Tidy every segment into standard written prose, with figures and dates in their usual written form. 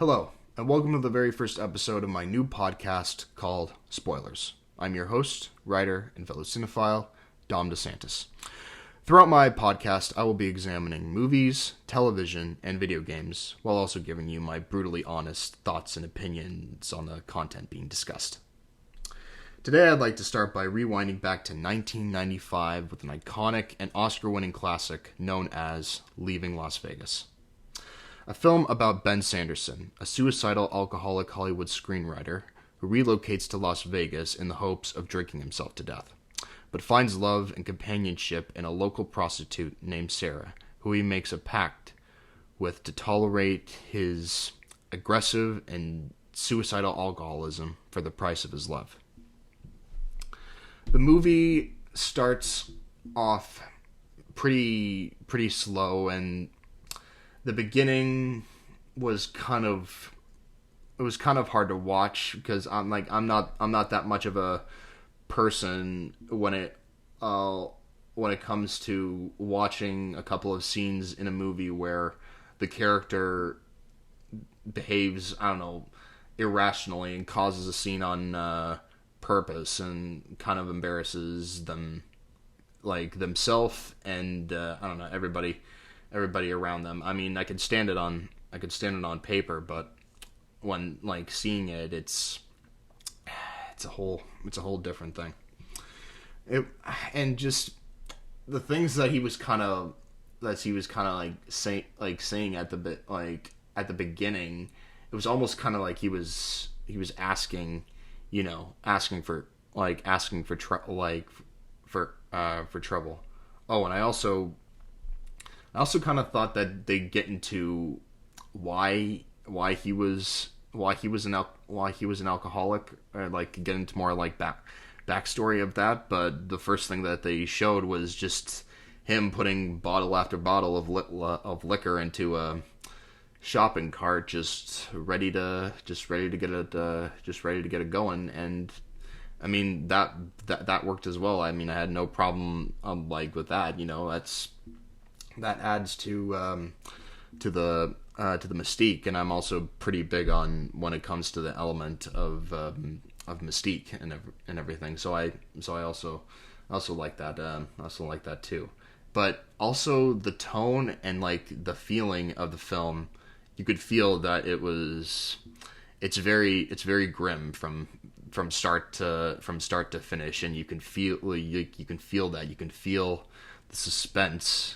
Hello, and welcome to the very first episode of my new podcast called Spoilers. I'm your host, writer, and fellow cinephile, Dom DeSantis. Throughout my podcast, I will be examining movies, television, and video games, while also giving you my brutally honest thoughts and opinions on the content being discussed. Today, I'd like to start by rewinding back to 1995 with an iconic and Oscar-winning classic known as Leaving Las Vegas. A film about Ben Sanderson, a suicidal alcoholic Hollywood screenwriter who relocates to Las Vegas in the hopes of drinking himself to death, but finds love and companionship in a local prostitute named Sarah, who he makes a pact with to tolerate his aggressive and suicidal alcoholism for the price of his love. The movie starts off pretty slow, and the beginning was kind of hard to watch because I'm not that much of a person when it comes to watching a couple of scenes in a movie where the character behaves, irrationally and causes a scene on purpose and kind of embarrasses them, like themselves and everybody around them. I mean, I could stand it on paper, but when seeing it, it's a whole different thing. And just the things that he was kind of saying at the beginning, it was almost kind of like he was asking for trouble. Oh, and I also kind of thought that they'd get into why he was an alcoholic, or get into more backstory of that. But the first thing that they showed was just him putting bottle after bottle of liquor into a shopping cart, just ready to get it going. And I mean that worked as well. I mean, I had no problem with that. That adds to the mystique, and I'm also pretty big on when it comes to the element of mystique and everything. So I also like that. I also like that too. But also the tone and the feeling of the film, you could feel that it's very grim from start to finish, and you can feel that. You can feel the suspense.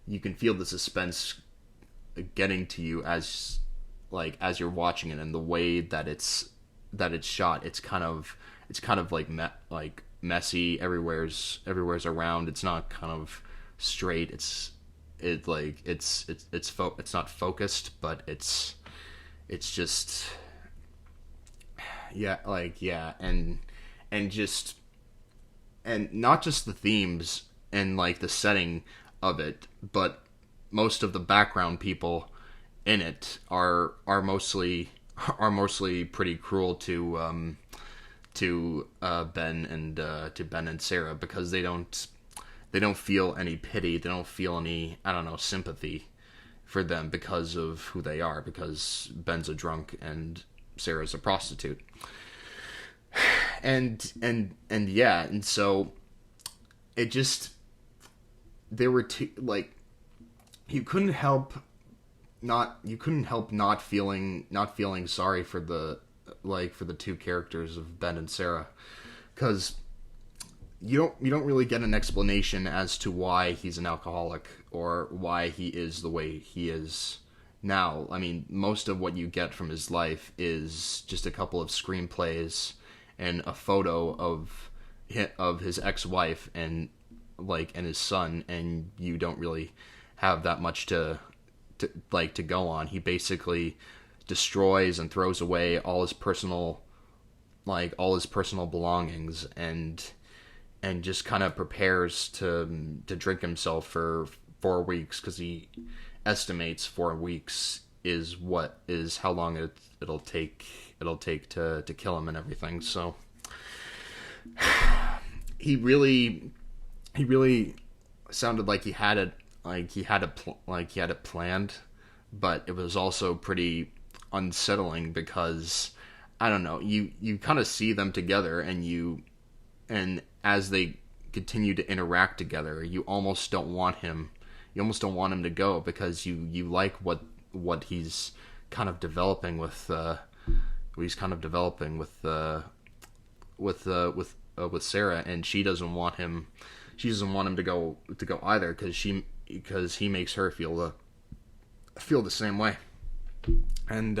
You can feel the suspense getting to you as you're watching it, and the way that it's shot. It's kind of messy. Everywhere's around. It's not kind of straight. It's not focused, but it's just and not just the themes and the setting of it, but most of the background people in it are mostly pretty cruel to Ben and Sarah, because they don't feel any pity, they don't feel any sympathy for them because of who they are, because Ben's a drunk and Sarah's a prostitute. And so it just, there were two, you couldn't help not feeling sorry for the two characters of Ben and Sarah, because you don't really get an explanation as to why he's an alcoholic or why he is the way he is now. I mean, most of what you get from his life is just a couple of screenplays and a photo of his ex-wife and his son, and you don't really have that much to go on. He basically destroys and throws away all his personal belongings, and just kind of prepares to drink himself for 4 weeks, because he estimates 4 weeks is how long it'll take to kill him and everything. So he really sounded like he had it planned, but it was also pretty unsettling because I don't know, you kind of see them together, and as they continue to interact together, you almost don't want him to go, because you like what he's kind of developing with with Sarah, and she doesn't want him to go either, because he makes her feel the same way. And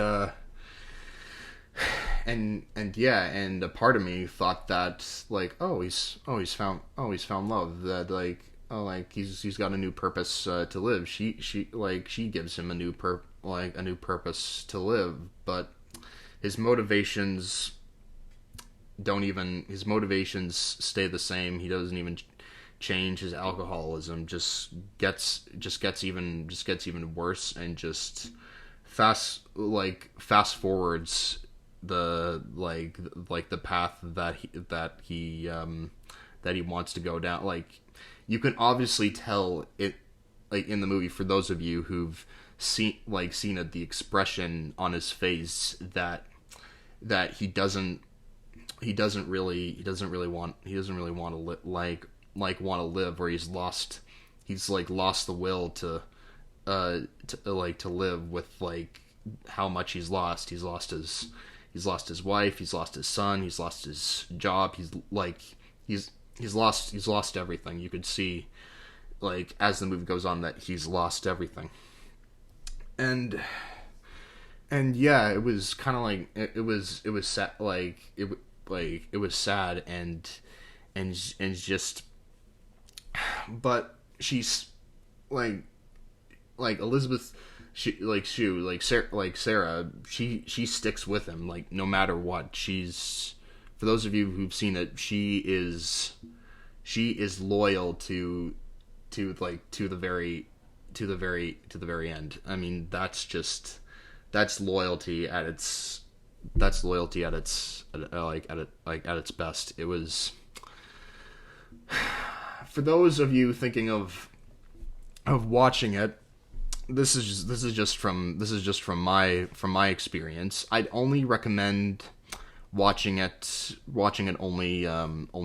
and yeah, and a part of me thought that, like, he's found love, that like, like he's got a new purpose to live. She gives him a new purpose to live, but his motivations stay the same. He doesn't even change. His alcoholism just gets even worse, and just fast forwards the the path that he wants to go down. Like, you can obviously tell it, like, in the movie, for those of you who've seen it, the expression on his face, that he doesn't really want to want to live, or he's lost the will to live, with like how much he's lost. He's lost his wife, he's lost his son, he's lost his job, he's lost everything. You could see, like, as the movie goes on, that he's lost everything. And yeah, it was kind of like it was sad, it was sad, and just, but she's like Elizabeth, Sarah, she sticks with him, like, no matter what. For those of you who've seen it, she is loyal to the very end. I mean, that's loyalty at its best. It was, for those of you thinking of watching it, this is just from my experience. I'd only recommend watching it only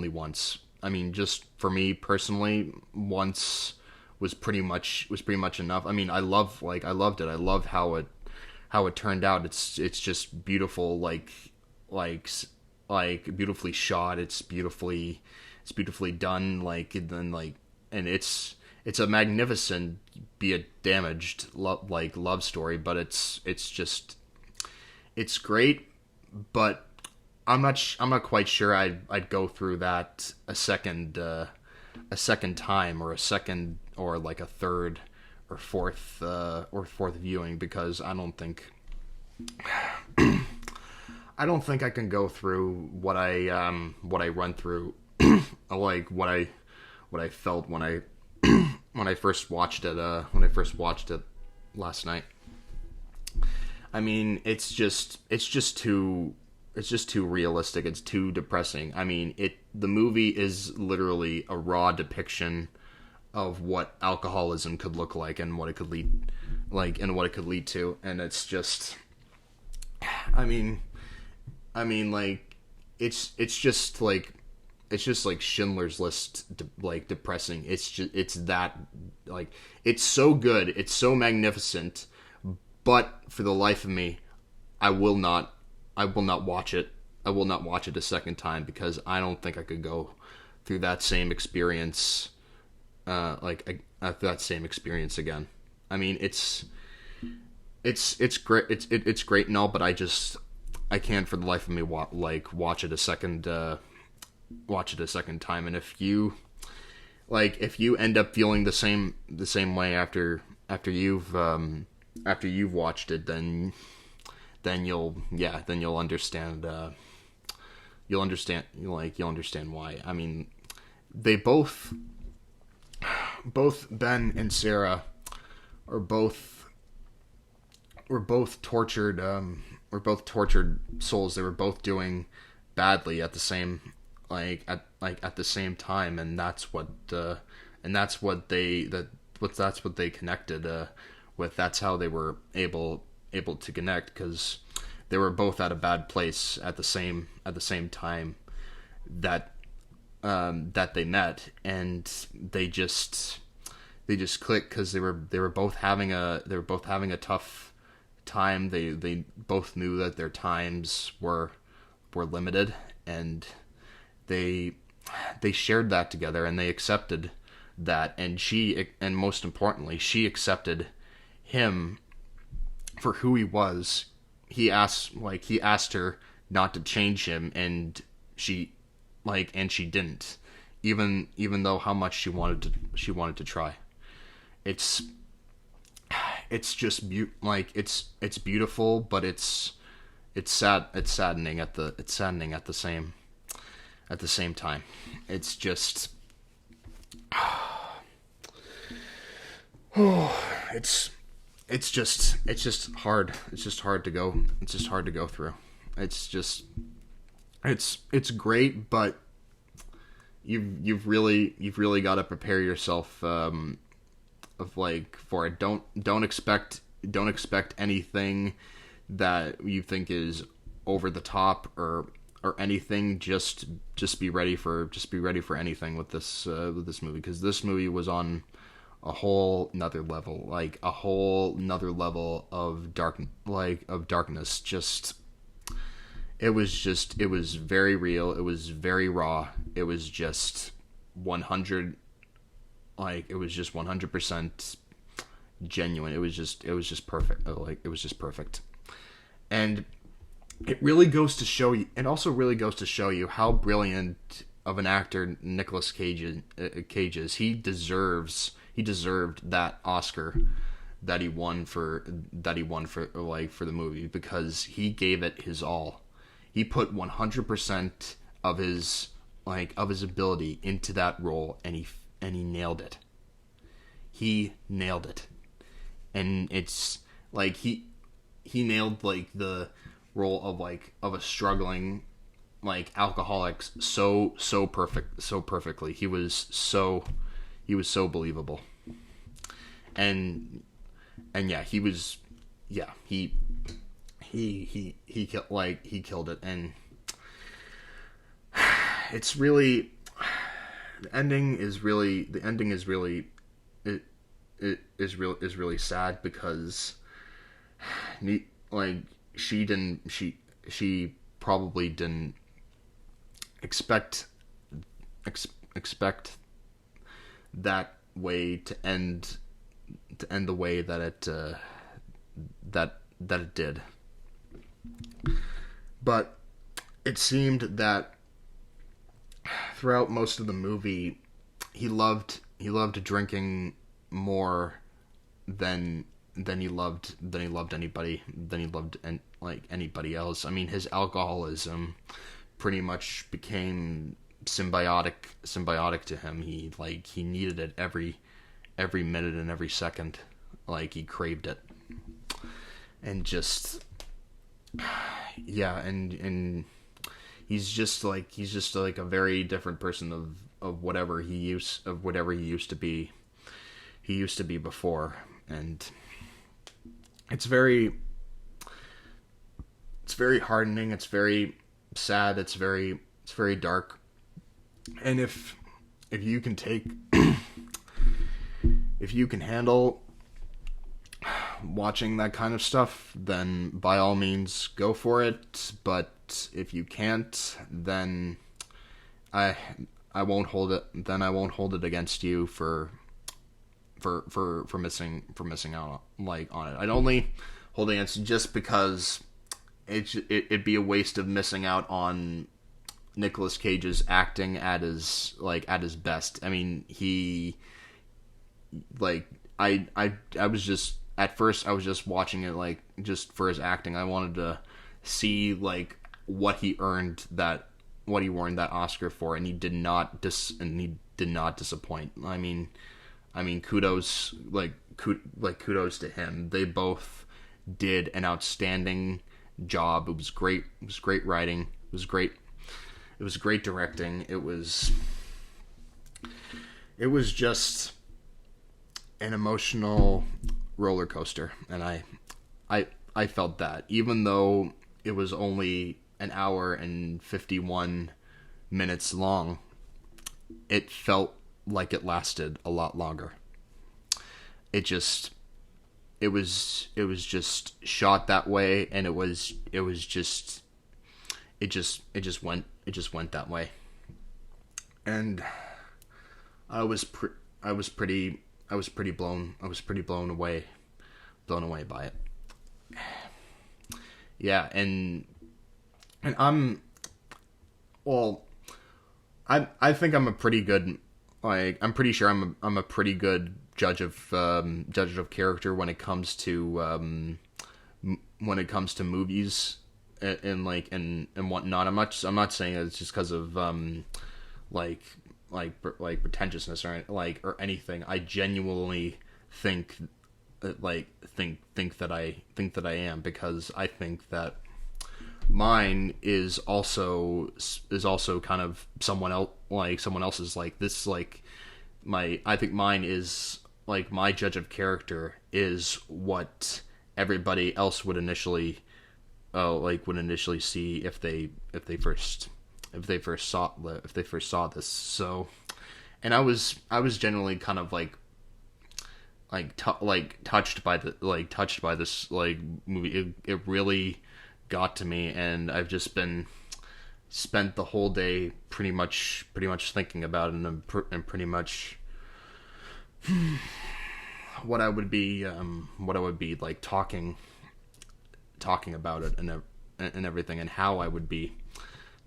once. I mean, just for me personally, once was pretty much enough. I mean, I loved it. I love how it turned out. It's just beautiful, like beautifully shot. It's beautifully done. And it's a magnificent, be it damaged, love story. But it's great. But I'm not quite sure I'd go through that a second time, or like a third or fourth viewing, because I don't think I can go through what I run through, like what I felt when I first watched it last night. I mean, it's just too realistic. It's too depressing. I mean, the movie is literally a raw depiction of what alcoholism could look like, and what it could lead to. And it's just, I mean, it's just like Schindler's List, depressing. It's that, like, it's so good, it's so magnificent, but for the life of me, I will not watch it. I will not watch it a second time, because I don't think I could go through that same experience, that same experience again. I mean, it's great. It's great and all, but I can't for the life of me watch it a second time. And if you end up feeling the same way after you've watched it, then you'll understand. You'll understand why. I mean, they both Ben and Sarah were both tortured. Were both tortured souls. They were both doing badly at the same at the same time, and that's what they connected with. That's how they were able to connect, because they were both at a bad place at the same time that that they met, and they just clicked because they were both having a tough time. They both knew that their times were limited, and they shared that together, and they accepted that, and most importantly, she accepted him for who he was. He asked her not to change him, and she didn't, even though how much she wanted to try. It's just it's beautiful, but it's sad. It's saddening at the same time. It's just it's just hard. It's just hard to go. It's just hard to go through. It's great, but you've really got to prepare yourself for it. Don't expect anything that you think is over the top or anything. Just be ready for anything with this movie, because this movie was on a whole nother level, of darkness. It was very real. It was very raw. It was just 100%, genuine. It was just perfect. It was just perfect. And it also really goes to show you how brilliant of an actor Nicolas Cage is. He deserved that Oscar that he won for the movie, because he gave it his all. He put 100% of his ability into that role, and he nailed it. He nailed it. And it's he nailed the role of a struggling alcoholic so perfectly. He was so believable. And yeah, he killed it. And it's really, the ending is really sad, because she probably didn't expect that way to end the way that it did. But it seemed that throughout most of the movie, he loved drinking more than he loved anybody else. I mean, his alcoholism pretty much became symbiotic to him. He needed it every minute and every second. He craved it. And just, yeah, and he's just a very different person of whatever he used to be. He used to be before. And it's very hardening. It's very sad. It's very dark. And if you can if you can handle watching that kind of stuff, then by all means go for it. But if you can't, then I won't hold it. Then I won't hold it against you for missing out on it. I'd only hold it against you just because it'd be a waste of missing out on Nicolas Cage's acting at his best. I mean, I was just, at first I was just watching it just for his acting. I wanted to see what he earned that Oscar for, and he did not disappoint. I mean, kudos to him. They both did an outstanding job. It was great. It was great writing. It was great directing. It was just an emotional roller coaster, and I felt that, even though it was only an hour and 51 minutes long, it felt like it lasted a lot longer. It just it was just shot that way, and it just went that way. And I was I was pretty blown away by it. Yeah, and well, I think I'm a pretty good, like, I'm pretty sure I'm a pretty good judge of character when it comes to when it comes to movies and whatnot. I'm not saying it's just because of like pretentiousness or anything. I genuinely think think that I am, because I think that mine is also kind of someone else's, like this, like I think mine is like, my judge of character is what everybody else would initially see if they first saw this. So, and I was generally kind of touched by this movie. It really got to me, and I've just spent the whole day pretty much thinking about it, and pretty much what I would be like talking about it, and everything, and how I would be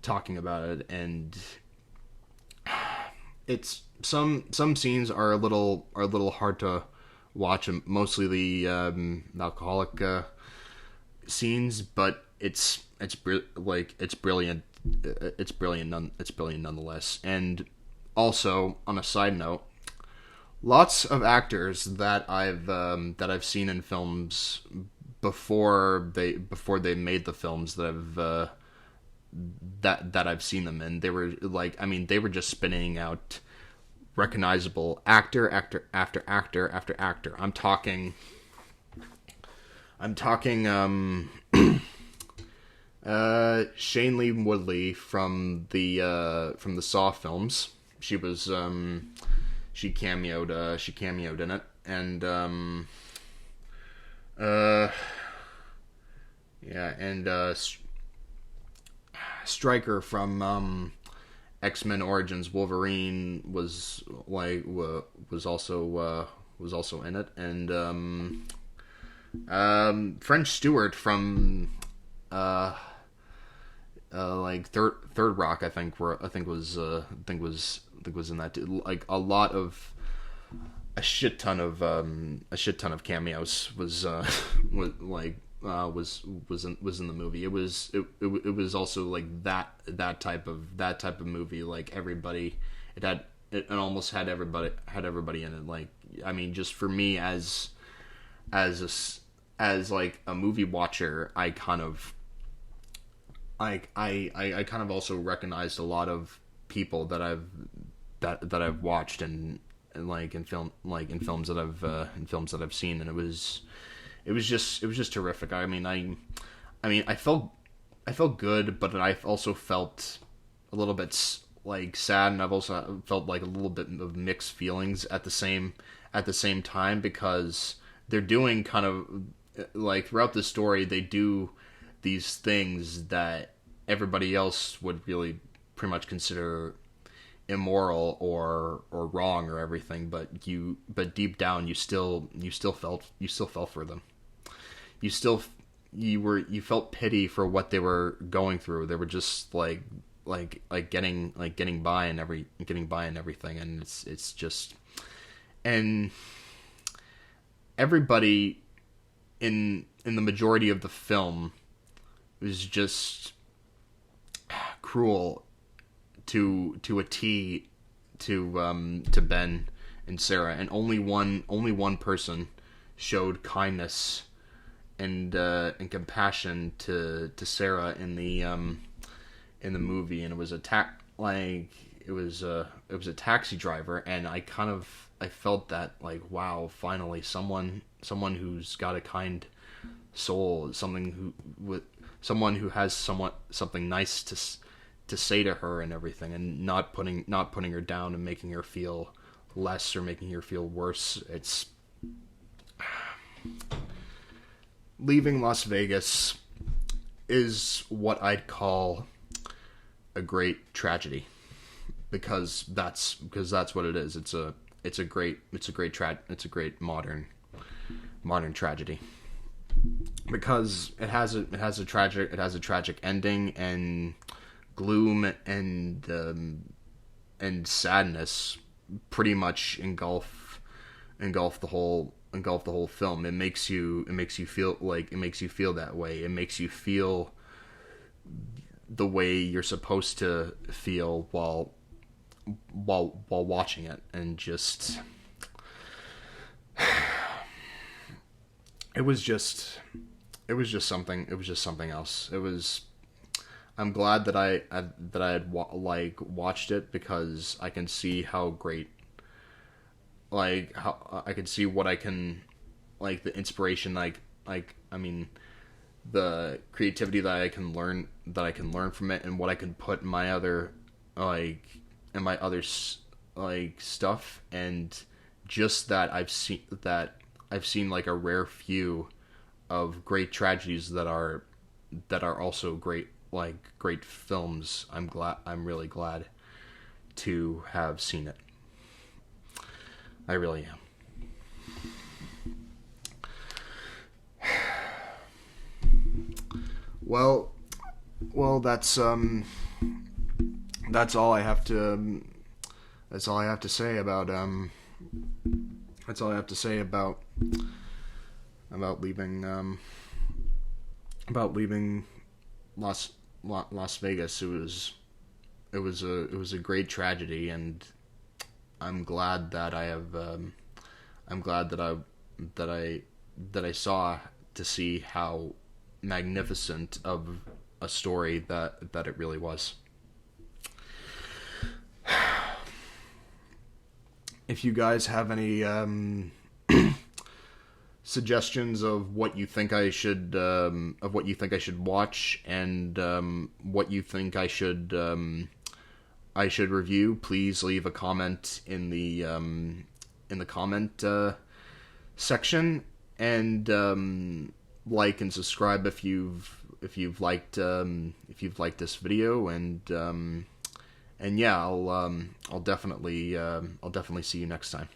talking about it. And it's some scenes are a little hard to watch, mostly the alcoholic scenes, but it's brilliant. It's brilliant nonetheless. And also, on a side note, lots of actors that I've seen in films before they made the films that I've seen them in, they were they were just spinning out recognizable actor after actor. I'm talking Shailene Woodley from the Saw films. She was she cameoed in it. And Stryker from X-Men Origins Wolverine was also in it. And French Stewart from Third Rock, I think was in that too. Like, a shit ton of cameos was in the movie. It was also like that type of movie. Like, everybody, it almost had everybody in it. Like, I mean, just for me as like a movie watcher, I kind of also recognized a lot of people that I've watched and in films that I've seen, and it was just terrific. I mean, I felt good, but I also felt a little bit sad, and I've also felt like a little bit of mixed feelings at the same time, because they're doing kind of like, throughout the story, they do these things that everybody else would really pretty much consider immoral or wrong or everything, but deep down you still felt for them. You felt pity for what they were going through. They were just getting by and everything, and it's just, and everybody in the majority of the film was just cruel to a T to Ben and Sarah, and only one person showed kindness and compassion to Sarah in the movie, and it was it was a taxi driver. And I felt that, like, wow, finally someone who's got a kind soul, someone who has something nice to say to her and everything, and not putting her down and making her feel less or making her feel worse. It's leaving Las Vegas is what I'd call a great tragedy, because that's what it is. It's a great modern tragedy, because it has a tragic ending, and gloom and sadness pretty much engulf the whole film. It makes you feel that way. It makes you feel the way you're supposed to feel while watching it, and just it was just something else. I'm glad that I had watched it, because I can see how great, how I can see what I can, the inspiration, I mean, the creativity that I can learn from it, and what I can put in my other stuff, and just that I've seen like a rare few of great tragedies that are also great films. I'm really glad to have seen it. I really am. Well, that's all I have to say about leaving Las Vegas. It was a great tragedy, and I'm glad that I saw to see how magnificent of a story that it really was. If you guys have any suggestions of what you think I should watch, and what you think I should review, please leave a comment in the comment section, and like and subscribe if you've liked this video, and yeah, I'll definitely see you next time.